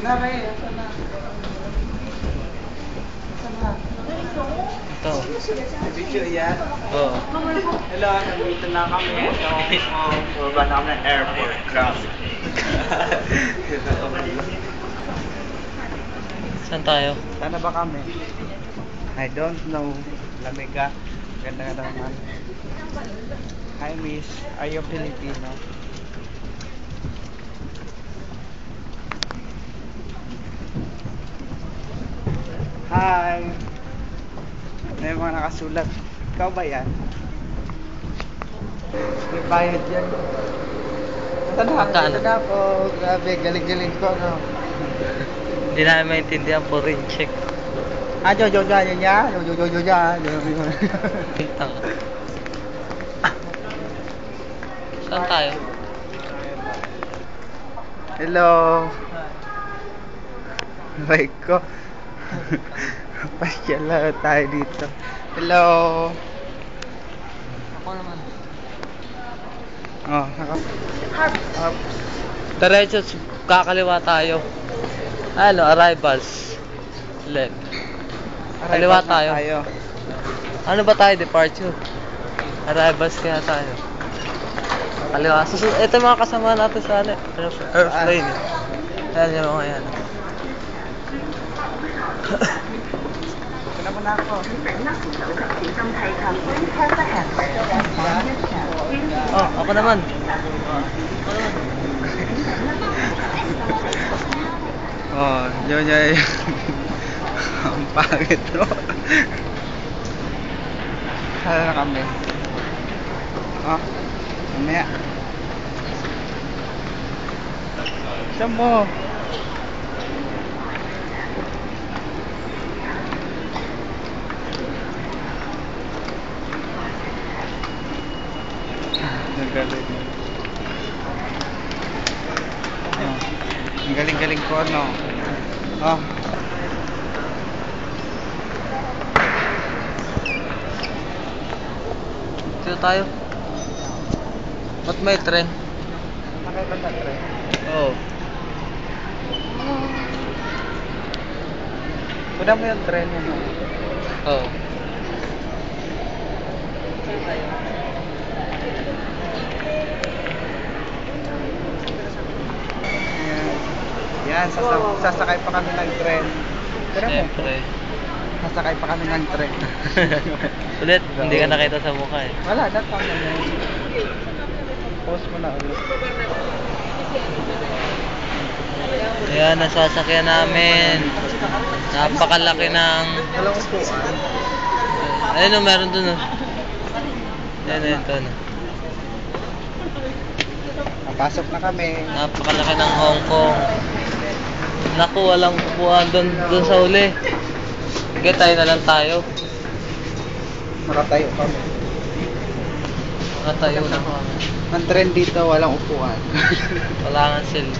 Naray, saan na? Saan na? Ito. Video yan? Oo. Hello, nandito na kami. Baba na kami ng airport. Grabe. Saan tayo? Saan na ba kami? I don't know. Lamig ka. Ganda-ganda naman. Hi miss, are you Filipino? Hi! May mga nakasulat. Ikaw ba yan? May bayad yan. Saan na? Magkano? Saan na ako? Grabe, galing-galing ko, no? Hindi namin maintindihan po rin check. Ah, jo, yan. Tang. Saan tayo? Hello. Like ko. Pasyal lang tayo dito. Hello. Ako naman. Oh, naka. Diretso, kakaliwa tayo. Ano, arrivals. Left. Kaliwa Arrival na tayo. Ano ba tayo? Departure. Arrivals kaya tayo. Kaliwa. Ito yung mga kasama natin sa airplane. Ayan yung mga yan. Ito na muna ako. Oh, ako naman. Oh, yun. Ang pangit, no? Saan na kami? Oh, mamaya. Saan mo? Ang galing. Oh, ang galing-galing ko, no? Oh. Dito tayo. Ba't may tren? Nakaiba sa tren. Oo. Kunan mo yung tren yun, no? Oo. Yan, sasakay pa kami ng tren. Kunan mo. Siyempre. Sasakay pa kami ng tren. Ulit, hindi ka nakita sa mukha eh. Wala, natama na yun. Post mo na ulit. Ayan, nasasakyan namin. Napakalaki ng... Walang upuan. Ayun o, meron dun o. Ayan, ito na. Napasok na kami. Napakalaki ng Hong Kong. Naku, walang upuan dun sa uli. Sige, tayo na lang tayo. Nakatayo kami. Nakatayo na kami. Ang tren dito, walang upuan. Wala nga sila.